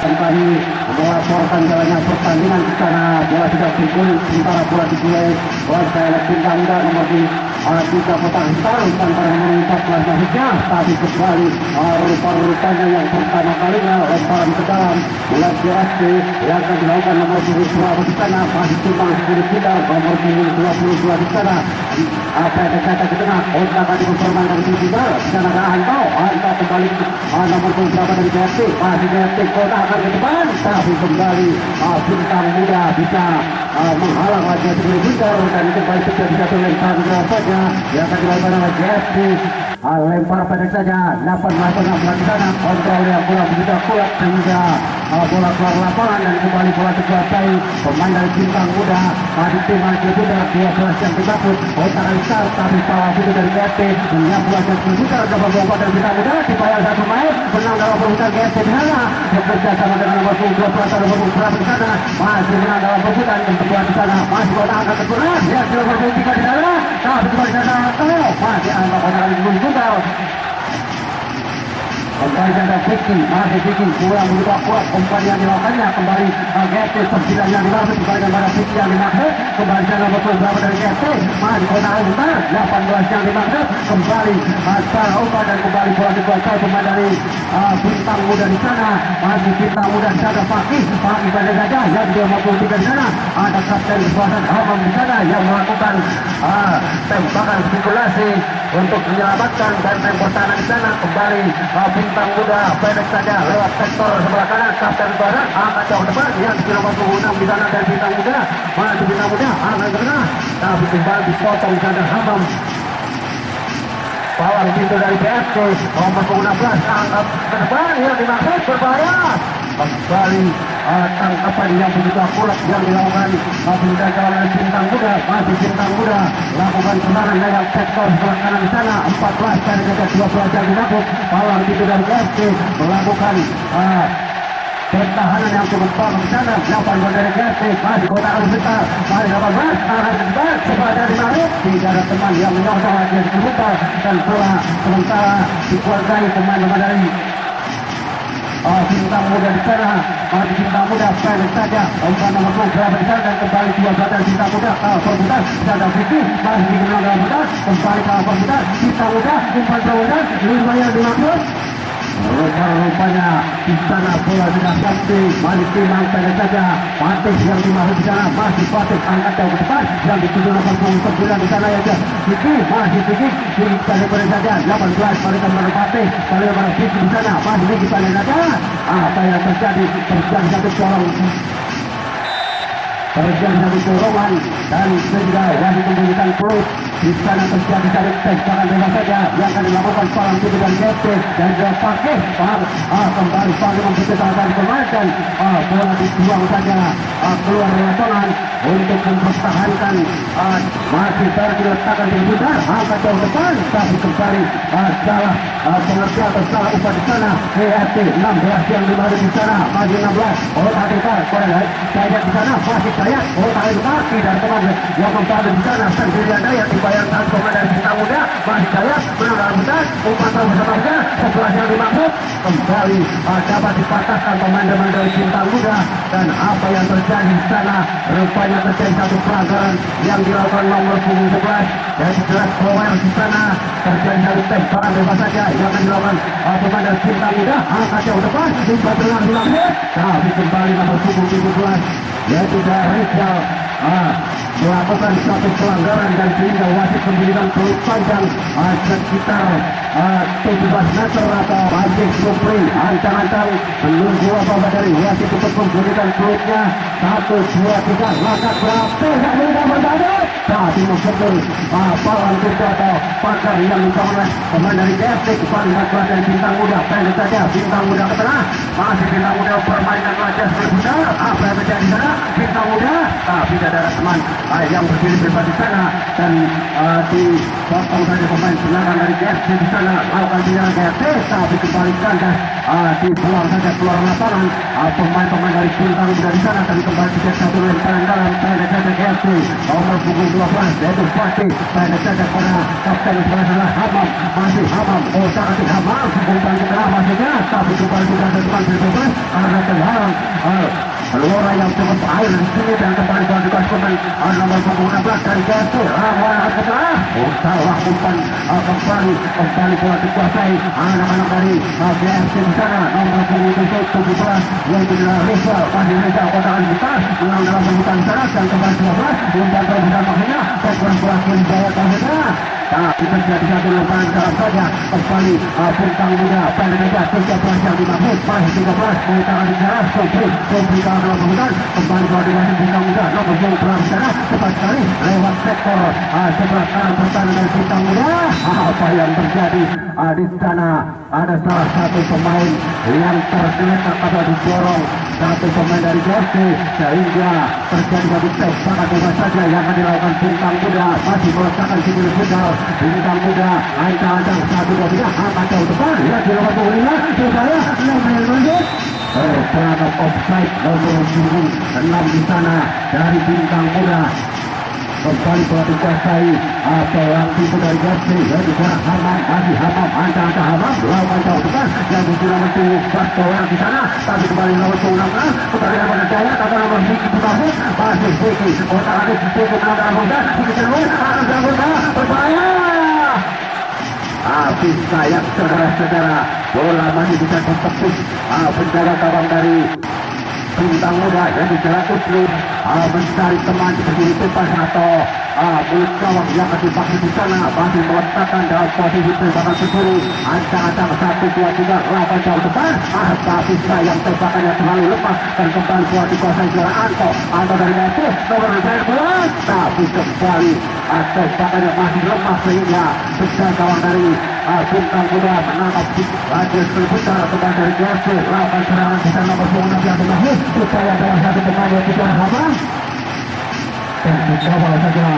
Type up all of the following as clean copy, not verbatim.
Kembali melaporkan jalannya pertandingan di sana. Bola sudah bergulir, sementara bola digulai oleh bintang muda nomor 3 Kota Hitam tanpa nomor 14 Mahidja, tapi kembali rupa-rupanya yang pertama kalinya lemparan ke dalam bulan GSP yang akan dilakukan nomor 10 Surabaya di sana, masih timbang 10 kita nomor 22 di sana. Apa yang dikata ke tengah, Kota tadi mempermainkan di juga di sana ada Anto kembali nomor 10 berapa dari GSP, masih GSP Kota akan ke depan, tapi kembali bintang muda bisa menghalang lagi 10 Bundar dan kembali terjadi satu lemparan saja yang akan dilakukan oleh GSP. Lempar pendek saja, 18 di sana, kontrol yang bola begitu kuat sehingga bola keluar lapangan dan kembali bola dikuasai pemain dari bintang muda di tim Bundar 12 yang dimaksud otak besar, tapi salah itu dari GSP yang bola yang berputar dapat bomba dari bintang muda dibayar satu pemain menang dalam perputaran GSP di sana bekerja sama dengan nomor 12 nomor 12 di sana masih menang dalam perputaran kedua di sana, masih bola angkat ke tengah ya nomor 3 di sana, tapi kembali di sana masih angkat bola dari Bundar. Kembali ada Vicky, masih Vicky bola begitu kuat, umpan yang dilakukannya kembali GSP 9 yang dimaksud kembali kepada Vicky yang dimaksud kembali sana betul berapa dari GSP masih Kota Hitam 18 yang dimaksud kembali secara umpan dan kembali bola dikuasai pemain dari bintang muda di sana, masih bintang muda di sana Fakih pada saja yang 23 di sana ada kapten kekuatan Hamam di sana yang melakukan tembakan spekulasi untuk menyelamatkan benteng pertahanan di sana. Kembali bintang muda pendek saja lewat sektor sebelah kanan kapten barat angkat jauh depan yang di nomor 26 di sana dan bintang muda masih bintang muda angkat ke tengah tapi kembali dipotong di sana Hamam. Power pintu dari PSK nomor 16 angkat ke depan yang dimaksud berbahaya. Kembali tangkapan yang begitu akurat yang dilakukan penjaga oleh bintang muda, masih bintang muda lakukan serangan lewat sektor sebelah kanan di sana 14 dari jaga 12 yang dimaksud power pintu dari PSK melakukan pertahanan yang cukup bagus di sana 8 dari GSP masih Kota Besar masih 18 arah ke depan sepada dimaksud tidak ada teman yang menyosong lagi di sebentar dan bola sementara dikuasai pemain-pemain dari bintang muda di sana, masih bintang muda pendek saja umpan nomor 2 berapa di sana dan kembali 2 dari bintang muda perbutan sana Vicky masih digunakan dalam perbutan kembali ke perbutan bintang muda umpan perbutan 5 yang dimaksud rupanya di sana bola sudah ganti masih timang pendek saja Patih yang dimaksud di sana masih Patih angkat jauh ke depan yang dituju 89 di sana ya Vicky masih Vicky dikali pendek saja 18 balik kepada Patih balik kepada Vicky di sana masih Vicky pendek saja apa yang terjadi satu colong dorongan dan sehingga wasit memberikan peluit di sana terjadi satu tembakan bebas saja yang akan dilakukan Palang Pintu dan GSP dan juga Fakih kembali Fakih mempercepat pemain dan bola dibuang saja keluar lapangan untuk mempertahankan masih diletakkan di Bundar angkat jauh depan tapi kembali salah pengertian atau salah upah di sana GSP 16 yang dimana di sana masih 16 Kota Hitam saya di sana masih saya Kota Hitam dan teman yang kembali di sana sendirian daya dibayangkan pemain dari bintang muda masih saya menang dalam besar umpan tahu bersama 11 yang dimaksud kembali dapat dipatahkan pemain-pemain dari bintang muda dan apa yang terjadi di sana rupanya terjadi satu pelanggaran yang dilakukan nomor punggung 11 dan jelas Powell di sana terjadi satu tembakan bebas saja yang akan dilakukan pemain dari bintang muda angkat jauh depan umpan tengah dimaksud tapi kembali nomor punggung 17 yaitu dari Rizal melakukan satu pelanggaran dan sehingga wasit memberikan peluit panjang sekitar 17 meter atau Majid Supri ancang-ancang menunggu apa dari wasit untuk memberikan peluitnya 1, 2, 3 langkah berapa yang mudah berbeda tapi membentur Palang Pintu atau pakar yang dilakukan oleh pemain dari GSP kembali 14 dan bintang muda pendek saja bintang muda ke tengah masih bintang muda permainan wajah berbeda apa yang terjadi di sana bintang muda tapi tidak ada teman yang berdiri bebas di sana dan dipotong saja pemain serangan dari GSP di sana melakukan penyerangan GSP tapi kembali kandas dibuang saja keluar lapangan pemain-pemain dari bintang muda di sana dan kembali tiga satu lemparan dalam pendek saja GSP nomor punggung 12 yaitu Fatih pendek saja pada kapten sebelah Hamam, masih Hamam, sangat Hamam umpan ke tengah masih jelas tapi kembali juga ke depan bebas karena terhalang Lora yang cukup air di sini dan kembali juga pemain nomor punggung 16 dari GSC Rawan ke tengah salah umpan kembali bola dikuasai anak-anak dari GSC di sana nomor punggung 17 yaitu Rizal masih Rizal kotakan besar menang dalam pembukaan sana dan kembali 12 umpan terbesar maksudnya Tekwan Berakhir Jaya Tahida tapi terjadi satu lemparan dalam saja kembali bintang muda pendek saja 13 yang dimaksud masih 13 mengutakan di jalan Sobri dalam pembukaan kembali bola dikuasai bintang muda nomor punggung berang sana cepat sekali lewat sektor sebelah kanan pertahanan dari bintang muda apa yang terjadi di sana ada salah satu pemain yang tergeletak atau didorong satu pemain dari GSC sehingga terjadi satu tembakan bebas saja yang akan dilakukan bintang muda masih meletakkan simbol pedal bintang muda ancang-ancang 1-2-3 angkat jauh depan ya di nomor 25 supaya 6 menit lanjut pelanggar offside nomor 6 di sana dari bintang muda kembali bola dikuasai atau yang tipu dari GSC yaitu seorang Hamam masih Hamam ancang-ancang Hamam lawan jauh depan yang di nomor 17 orang di sana tapi kembali nomor 16 kembali nomor Jaya tapi nomor Siki Bukabut masih Siki otak adik Siki menang muda Siki Cerwin akan berangkat berbahaya bisa yang saudara-saudara bola masih bisa ditepis penjaga gawang dari bintang muda yang dijalan Uslu mencari teman berdiri bebas atau mulut gawang yang dipaksa di sana masih meletakkan dalam posisi tembakan peduli ancang-ancang 1-2-3 lawan jauh depan tapi sayang tembakannya terlalu lepas dan kembali bola dikuasai juara Anto dari Messi nomor 12 tapi kembali tembakannya masih lemah sehingga penjaga gawang dari bintang muda menangkap Raja Serbutar kembali dari GSC lawan serangan di sana nomor 16 yang terakhir upaya salah satu pemain yang tidak Hamam dan dicoba saja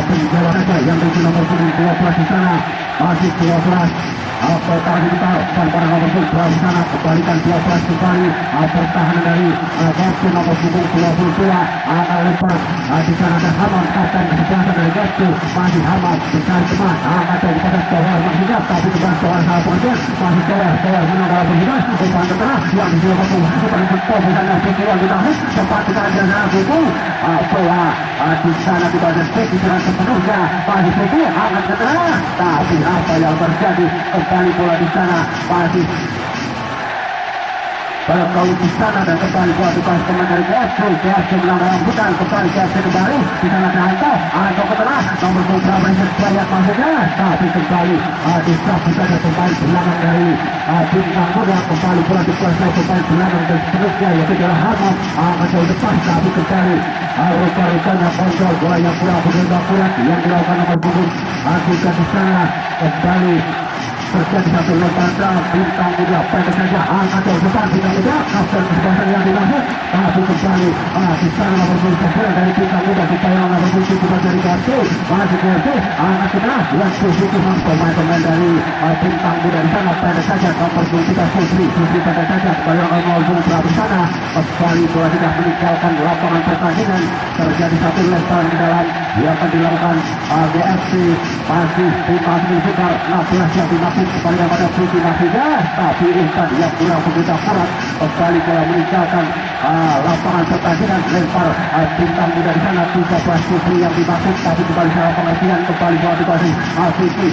penjalan saja yang di nomor 12 di sana masih 12 pertahanan kita dan pada nomor 12 di sana kembalikan 12 kembali pertahanan dari GSC nomor 22 akan lepas di sana ada Hamam kapten kesebelasan dari GSC masih Hamam mencari teman kacau kepada Tower masih siap tapi kembali Tower salah pengertian masih Tower menang dalam penghidupan umpan ke tengah yang di sini waktu umpan betul misalnya Siki yang ditahan sempat kita ada sana Siki bola di sana di bagian Siki dengan sepenuhnya masih Siki angkat ke tengah tapi apa yang terjadi kembali bola di sana masih kalau di sana dan kembali bola dikuasai pemain dari GSC menang dalam hutan kembali GSC kembali di sana ada Anto ke tengah nomor 12 banyak masuknya tapi kembali disapu saja pemain belakang dari bintang muda kembali bola dikuasai pemain belakang dan seterusnya yaitu adalah Hamam jauh depan tapi kembali rupa-rupanya kontrol bola yang kurang akurat yang dilakukan nomor punggung juga di sana kembali terjadi satu lemparan bintang muda pendek saja angkat jauh depan bintang muda kapten kesebelasan yang dimaksud tapi kembali di sana nomor 9 dari bintang muda supaya nomor 7 dari GSC masih GSC angkat ke tengah yang positif pemain-pemain dari bintang muda di sana pendek saja nomor 3 Supri pendek saja kembali nomor 2 di sana kembali bola tidak meninggalkan lapangan pertandingan terjadi satu lemparan di dalam yang akan dilakukan GSC masih di masih sekitar 16 yang dimaksud kembali pada Putih Nafida tapi umpan yang kurang begitu akurat kembali bola meninggalkan lapangan pertandingan lempar bintang muda di sana 13 Putri yang dimaksud tapi kembali salah pengertian kembali bola dikuasai Siki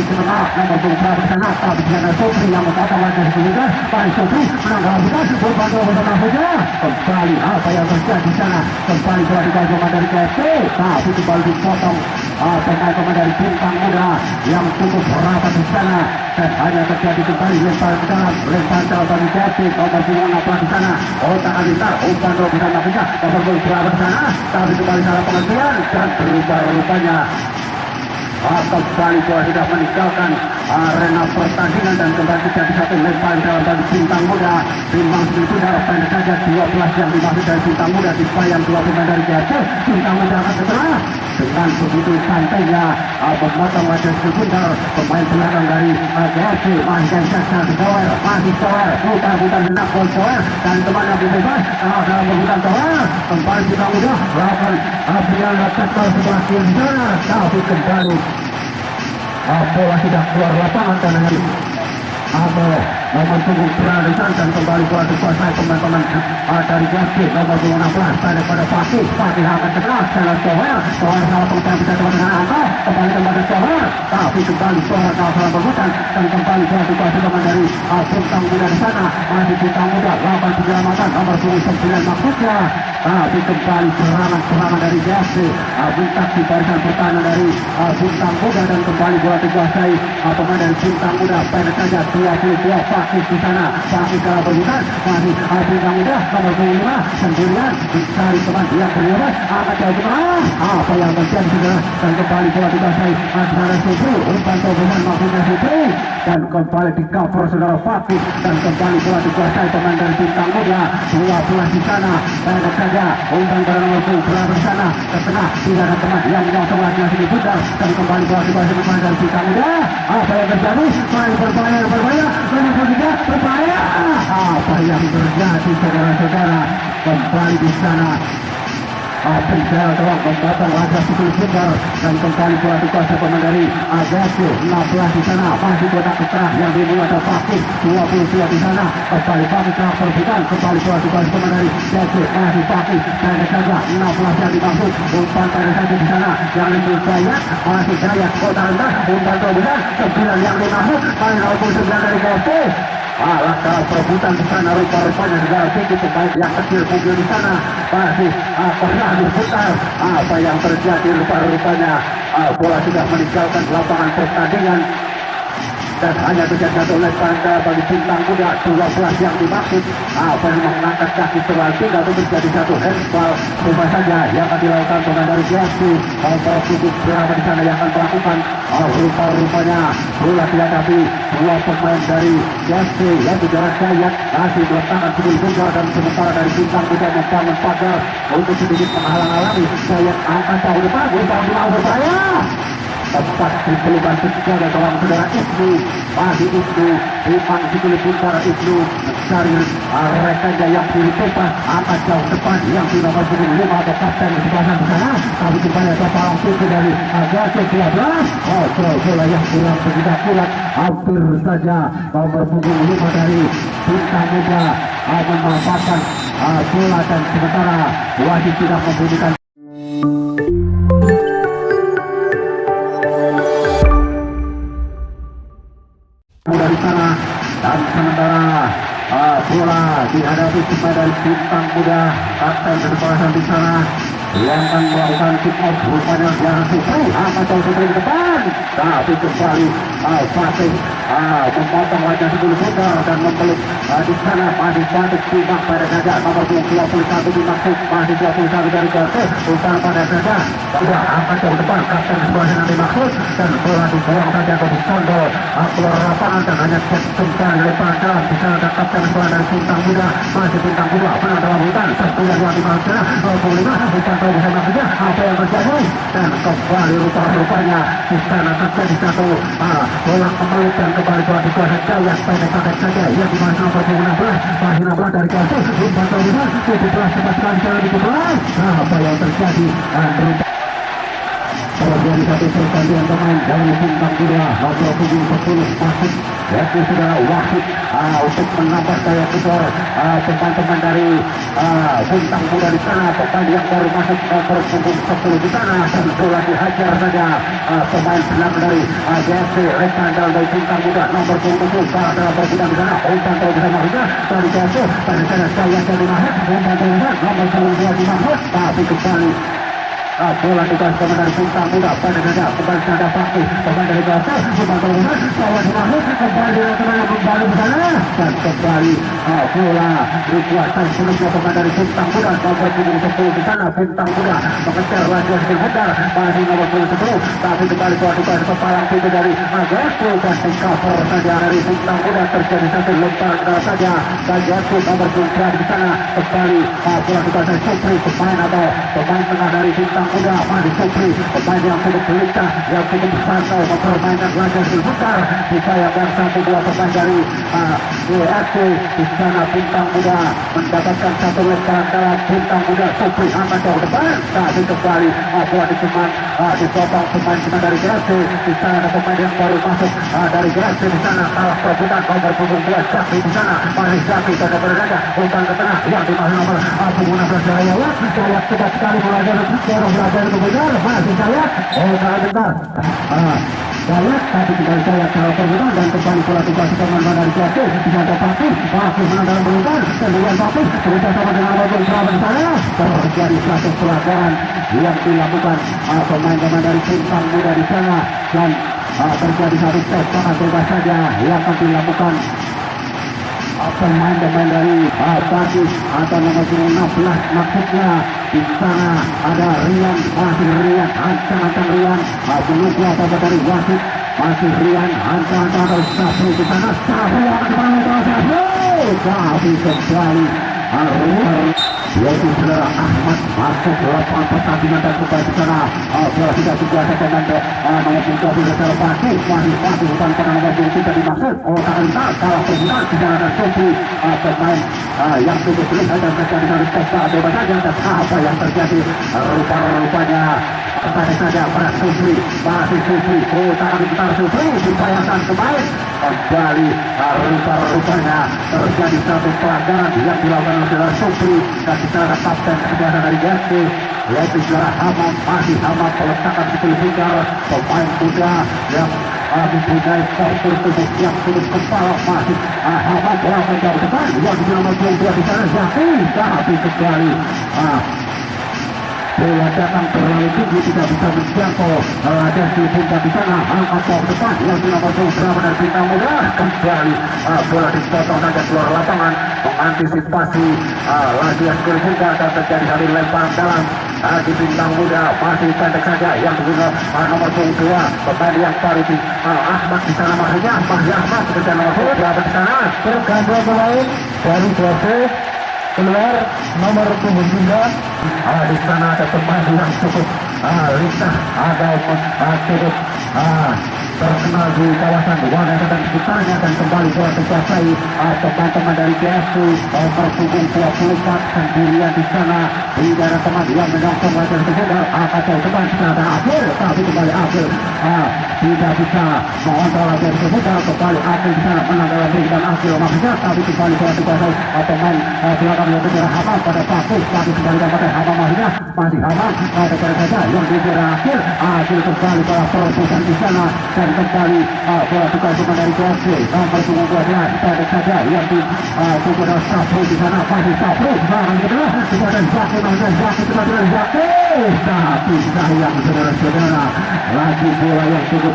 ke tengah nomor 2 di sana tapi di sana Supri yang mengatakan lagi sebelumnya Pak Supri menang dalam hutan umpan bersama saja kembali apa yang terjadi di sana kembali bola dikuasai dari GSC tapi kembali dipotong pemain-pemain dari bintang muda yang cukup rapat di sana dan hanya terjadi kembali lempar ke dalam bagi GSC nomor 16 di sana otak Alintar umpan bersama kita nomor 2 di sana tapi kembali salah pengertian dan berubah-rupanya kembali bola sudah meninggalkan arena pertandingan dan kembali terjadi satu lempar dalam bagi bintang muda timbang segitu darah pendek saja 12 yang dimaksud dari bintang muda dibayang 2 pemain dari GSC bintang muda akan ke tengah dengan begitu santainya memotong wajah sebentar pemain belakang dari GFC masih Jackson Tower masih Tower putar hendak gol Tower dan temannya bebas dalam berputar Tower kembali kita mudah lakukan Abrian tackle sebelah kiri sana tapi kembali bola tidak keluar lapangan karena nomor punggung berada dan kembali bola dikuasai pemain-pemain dari GFC nomor 16 pada Fakih akan keras dengan Tower salah pemain bisa teman dengan Anto kembali kepada Tower tapi kembali Tower salah berputar dan kembali bola dikuasai pemain dari Bintang Muda di sana masih Bintang Muda lakukan penyelamatan nomor punggung 9 maksudnya tapi kembali serangan dari GFC Bintang di barisan pertahanan dari Bintang Muda dan kembali bola dikuasai pemain dari Bintang Muda pendek saja 22 Fakih di sana Fakih kalah berputar masih Bintang Muda nomor 5 sendirian mencari teman yang berimbas akan jauh ke tengah apa yang terjadi saudara dan kembali bola dikuasai antara Supri umpan tobesan maksudnya Supri dan kembali di cover saudara Fakih dan kembali bola dikuasai pemain dari Bintang Muda 12 di sana pendek saja umpan pada nomor 2 berada di sana ke tengah tidak ada teman yang langsung lagi masih diputar dan kembali bola dikuasai pemain dari Bintang Muda apa yang terjadi main berbahaya nomor 3 berbahaya apa yang terjadi saudara-saudara kembali di sana Penjara telah memotong wajah Sukul Bundar dan kembali bola dikuasai pemain dari GFC 16 di sana masih kotak tengah yang dimulai ada Fakih 22 di sana kembali Fakih ke perbutan kembali bola dikuasai pemain dari GFC masih Fakih pendek saja 16 yang dimaksud umpan pendek saja di sana yang lebih Dayat masih Dayat kota rendah umpan terobosan 9 yang dimaksud main 29 dari GFC langkah perebutan di sana rupa-rupanya segala tinggi pemain yang kecil mungkin di sana masih pernah diputar apa yang terjadi rupa-rupanya bola sudah meninggalkan lapangan pertandingan dan hanya terjadi satu tanda bagi Bintang Muda 12 yang dimaksud apa yang mengangkat kaki terlalu tinggal itu terjadi satu handball cuma saja yang akan dilakukan pemain dari GFC nomor punggung berapa di sana yang akan melakukan rupa-rupanya bola dihadapi dua pemain dari GFC yaitu jarak Dayat masih meletakkan Sukul Bundar dan sementara dari Bintang Muda membangun pagar untuk sedikit menghalang-halangi Dayat angkat jauh depan Bintang Muda berbahaya tempat di pelukan ketiga kawan saudara Ibnu masih Ibnu Bintang Sukul Bundar Ibnu mencari rekannya yang kiri tepas angkat jauh depan yang di nomor 5 atau kapten di sebelah sana tapi kembali ada palang pintu dari GFC 12 bola yang kurang begitu akurat hampir saja nomor punggung 5 dari Bintang Muda memanfaatkan bola dan sementara wasit tidak membunyikan dari sana dan sementara bola dihadapi pemain dari Bintang Muda kapten dari kawasan di sana yang akan melakukan kick off rupanya yang Supri akan jauh Supri ke depan tapi kembali Fakih memotong wajah Sukul Bundar dan membeluk di sana masih Fakih timbang pada saja nomor 21 dimaksud masih 21 dari GFC umpan pada saja sudah akan jauh depan kapten sebelah sana dimaksud dan bola dibuang saja ke Sondol keluar lapangan dan hanya cek kembali lepas dalam di sana ada kapten sebelah dari Bintang Muda masih Bintang Muda benar dalam hutan tertulis yang dimaksud 25 umpan tahu bisa maksudnya apa yang terjadi dan kembali rupa-rupanya di sana terjadi satu bola kemelut dan kembali bola dikuasai Dayat pendek saja yang dimana nomor 16 masih 16 dari GFC umpan tahu bisa 17 cepat sekali di sana 17 apa yang terjadi dan terjadi satu pertandingan pemain dari Bintang Muda nomor punggung 10 masuk yaitu sudah wasit untuk menambah daya kejar teman-teman dari Bintang Muda di sana pemain yang baru masuk nomor punggung 10 di sana dan bola dihajar saja pemain belakang dari GFC rekan dari Bintang Muda nomor punggung 10 adalah berputar di sana umpan tahu bisa maksudnya dari GFC pada sana Dayat dari Mahir umpan tahu bisa nomor punggung 2 dimaksud tapi kembali bola dikuasai pemain dari Bintang Muda pada saja kembali ada Fakih pemain dari GFC umpan terobosan bola dimaksud kembali dengan teman yang kembali ke sana dan kembali bola dikuasai sebelumnya pemain dari Bintang Muda nomor punggung 10 di sana Bintang Muda mengejar lagi Sukul Bundar masih nomor punggung 10 tapi kembali bola dikuasai kepalang pintu dari GFC dan di cover saja dari Bintang Muda terjadi satu lempar saja dan GFC nomor punggung 2 di sana kembali bola dikuasai Supri pemain atau pemain tengah dari Bintang muda Madi Supri, pemain yang cukup pelita, yang cukup santai mempermainkan laga sebentar. Disayangkan 1-2 pemain dari WFC. Di sana bintang muda mendapatkan satu lemparan dalam. Bintang muda Supri akan jauh depan, tapi kembali bola diteman dipotong pemain dari GFC. Di sana ada pemain yang baru masuk dari GFC. Di sana kalah perebutan nomor punggung 2 Zaki. Di sana Mari Zaki pada berada umpan ke tengah yang dimana nomor punggung 16 Jayawat. Jayawat cepat sekali belajar itu benar, masih Jayawat. Salah bentar. Jayawat tapi kembali Jayawat salah perebutan dan kembali bola dikuasai pemain dari GFC. Di sana Papis masih menang dalam beruntun. Kemudian Papis berusaha sama dengan Robin Travel di sana. Terjadi satu pelanggaran yang dilakukan pemain-pemain dari Bintang Muda di sana dan terjadi satu tembakan bebas saja yang akan dilakukan pemain-pemain dari Papis atau nomor 16 maksudnya. Di sana ada Rian, masih Rian, ancang-ancang Rian, menunggu apa dari wasit, masih Rian, ancang-ancang atau Sabri di sana, Sabri akan dipanggil Sabri, tapi kembali yaitu saudara Ahmad masuk lapangan pertandingan dan kembali di sana bola tidak dibiasa dengan nomor 13 secara pasti masih bukan pada nomor 23 dimaksud tak kalah perbuatan di sana dan Supri pemain yang cukup berat dan terjadi dari tembak bebas saja dan apa yang terjadi rupa-rupanya pada saja pada Supri masih Supri tangan bentar Supri dibayangkan kemarin kembali rupa-rupanya terjadi satu pelanggaran yang dilakukan oleh Supri dan di sana kapten kebiasaan dari GFC yaitu saudara Hamam, masih Hamam peletakan 10 meter pemain muda yang mempunyai postur tubuh yang cukup kepala masih Hamam bola menjauh depan yang di nomor 22 di sana Zaki tapi kembali bola datang terlalu tinggi tidak bisa menjangkau ada si Bintang di sana angkat ke depan yang di nomor 2 dan Bintang Muda kembali bola dipotong saja keluar lapangan mengantisipasi lagi yang Bintang dan terjadi hari lemparan dalam di Bintang Muda masih pendek saja yang juga nomor 2 pemain yang baru di Ahmad di sana maksudnya Ahmad kemudian nomor 2 di sana tergantung pemain dari GFC keluar nomor punggung 3 di sana ada pemain yang cukup lincah ada cukup terkenal di kawasan Wanita dan sekitarnya dan kembali bola dikuasai teman-teman dari GFC nomor punggung 24 sendirian di sana di daerah teman yang menyongsong wajah tersebut kacau depan di sana akhir tapi kembali akhir tidak bisa mengontrol wajah tersebut kembali akhir di sana menang dalam ring dan akhir maksudnya tapi kembali bola dikuasai pemain belakang yang bergerak Hamam pada Papis tapi kembali pada Hamam masih Hamam ada saja yang bergerak akhir kembali bola perebutan di sana dan kembali bola dikuasai dari GFC nomor punggung 12 pendek saja yang di kepada Sabri di sana masih Sabri kepada Zaki tapi sayang saudara-saudara lagi bola yang cukup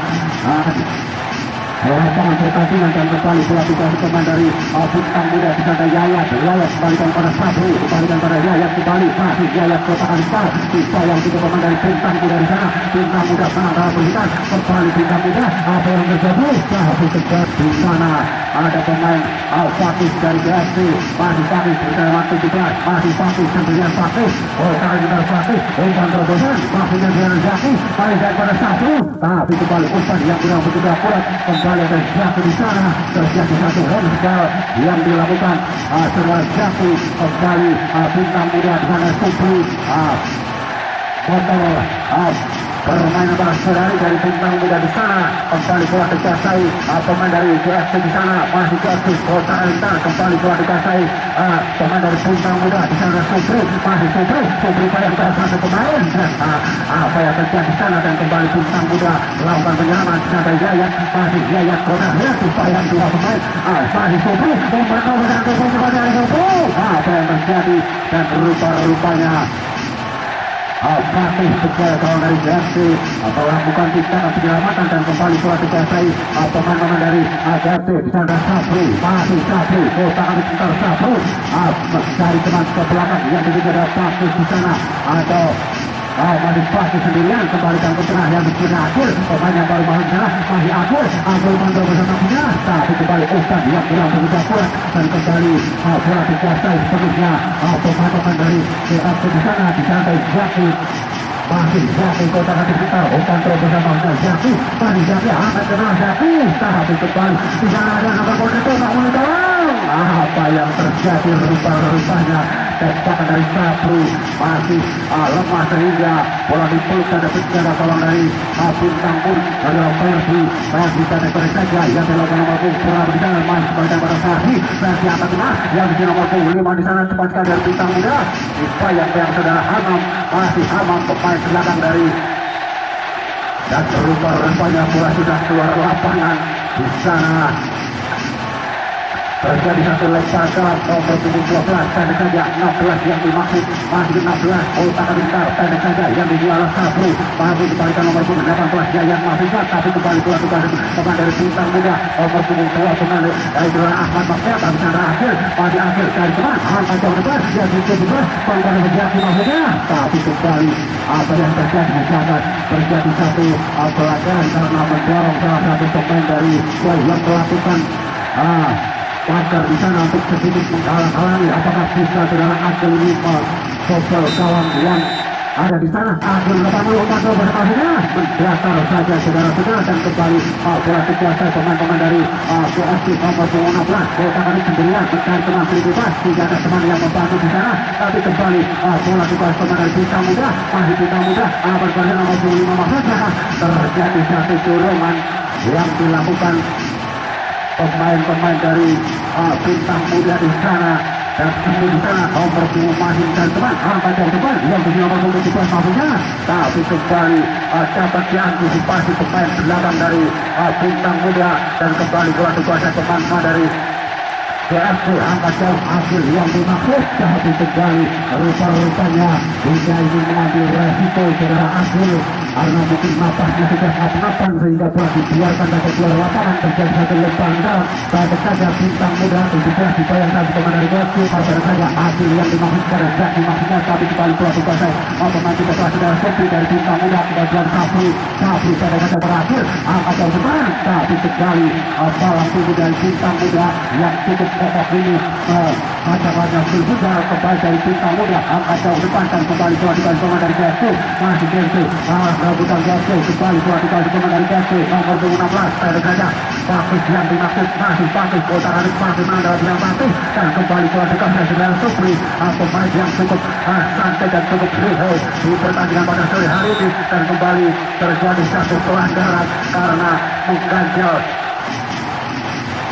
lapangan pertandingan dan kembali bola dikuasai pemain dari Bintang Muda di sana Yayat kembalikan pada Sabri kembalikan pada Yayat kembali masih Yayat kotakan besar bisa yang tiga pemain dari Bintang Muda di sana Bintang Muda menang dalam perhubungan kembali Bintang Muda apa yang terjadi tapi tegak di sana ada pemain Fakis dari GFC masih Fakis bersama 17 masih Fakis sendirian Fakis tangan kita Fakis umpan terobosan maksudnya dengan Zaki paling pada Sabri tapi kembali umpan yang benar-benar akurat kembali ada Zaki di sana terjadi satu handball yang dilakukan setelah Zaki kembali Bintang Muda di sana Supri botol permainan balas dari Bintang Muda di sana kembali bola dikuasai pemain dari GFC di sana masih GFC kota Intan kembali bola dikuasai pemain dari Bintang Muda di sana Supri masih Supri pada satu pemain apa yang terjadi di sana dan kembali Bintang Muda melakukan penyerangan di sana Yayat masih Yayat kota supaya dua pemain masih Supri umpan kepada Supri apa yang terjadi dan rupa-rupanya Fatih bekerja kalau dari GFC atau lakukan tindakan penyelamatan dan kembali bola dikuasai pemain-pemain dari GFC di sana Sabri masih Sabri tangan sebentar Sabri mencari teman ke belakang yang dikejar Fatih di sana atau masih Fatih sendirian kembalikan ke tengah yang dikejar akhir pemain yang baru masuk sana masih akhir mantul bersama punya tapi kembali Ustaz yang bilang berusaha kuat dan kembali bola dikuasai sepenuhnya pemain-pemain dari GFC di sana Zaki masih Zaki kota kaki kita bukan terus bersama Zaki masih Zaki akan kena Zaki tapi kembali di sana ada nomor punggung itu tak boleh tolong apa yang terjadi rupa-rupanya tembakan dari Sapru masih lemah sehingga bola dipeluk dan penjara tolong dari Bintang pun dari Verdi tanda saja yang dilakukan nomor punggung Pura di sana masih kembali pada Verdi akan kena yang di nomor punggung 5 di sana cepat sekali dari Bintang Muda yang saudara Hamam masih Hamam pemain belakang dari dan rupa-rupanya bola sudah keluar lapangan di sana. Terjadi satu lemparan nomor punggung 12 pendek saja 16 yang dimaksud masih 16 otak Bintang pendek saja yang dijual Sabru baru dibalikan nomor punggung 18 yang masih tapi kembali pelakukan pemain dari Bintang Muda nomor punggung 2 pemain dari Ahmad Bakar tapi sana akhir dari teman angkat jauh depan yang di-17 pemain berjati maksudnya tapi kembali apa yang terjadi di sana terjadi satu pelanggaran karena mendorong salah satu pemain dari yang melakukan Bakar di sana untuk sedikit menghalang-halangi apakah bisa saudara Agil ini sosok kawan yang ada di sana Agil bersama mendasar saja saudara-saudara dan kembali bola dikuasai pemain-pemain dari PSC nomor 16 bola kali sendirian mencari teman bebas tidak ada teman yang membantu di sana tapi kembali bola dikuasai pemain dari Bintang Muda masih Bintang Muda berbasis nomor 25 maksudnya terjadi satu dorongan yang dilakukan pemain-pemain dari Bintang Muda di sana dan di sana nomor punggung masih dan teman angkat jauh depan yang di nomor punggung 17 maksudnya tapi kembali dapat diantisipasi pemain belakang dari Bintang Muda dan kembali bola dikuasai pemain dari PSC angkat jauh hasil yang dimaksud tapi kembali rupa-rupanya hingga ini mengambil resiko saudara Agil karena mungkin napasnya sudah ngap-ngapan sehingga bola dibiarkan dapat keluar lapangan terjadi satu lempang dalam pada saja Bintang Muda 17 dibayangkan pemain dari PSC pada saja Agil yang dimaksud pada Zaki maksudnya tapi kembali bola dikuasai pemain kita kelas saudara Sobri dari Bintang Muda kemudian Sabri pada saja berakhir angkat jauh depan tapi kembali balang tubuh dari Bintang Muda yang cukup kokoh ini macam-macam juga kembali dari Bintang Muda angkat jauh depan dan kembali bola dikuasai pemain dari PSC masih PSC rebutan PSC kembali bola dikuasai pemain dari PSC nomor 16 pada saja Pakis yang dimaksud masih Pakis kota Arif masih mandala bilang Pakis dan kembali bola dikuasai saudara Supri pemain yang cukup santai dan cukup riho di pertandingan pada sore hari ini dan kembali terjadi satu pelanggaran karena mengganjal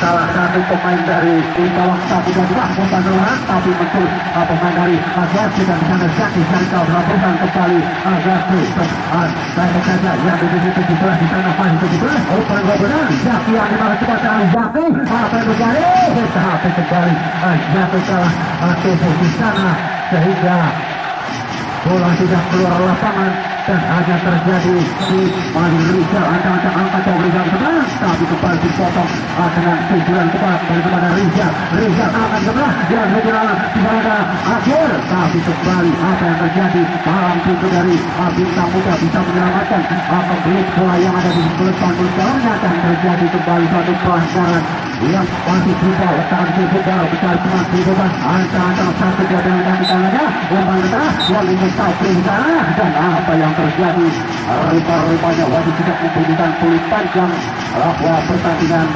salah satu pemain dari bawah satu dan dua bukan orang tapi betul pemain dari Agarsi dan di sana Zaki Sarikau melakukan kembali Agarsi saya saja yang di sini 17 di sana masih 17 open benar Zaki yang dimana cepat dari Zaki apa yang terjadi tapi kembali Zaki kalah tubuh di sana sehingga bola sudah keluar lapangan dan hanya terjadi di Rizal ancang-ancang angkat jauh Rizal teman tapi kembali dipotong dengan pukulan tepat daripada Rizal akan sebelah dan Rizal di sana akhir tapi kembali apa yang terjadi malam pintu dari Bintang Muda bisa menyelamatkan pemilik bola yang ada di depan jalannya dan terjadi kembali satu pelanggaran yang masih berubah letakkan di bola besar teman bebas ancang-ancang satu dua dengan kaki tangannya umpan tengah yang ingin tahu di sana dan apa yang terjadi rupa-rupanya wajib tidak memberikan peluit panjang bahwa pertandingan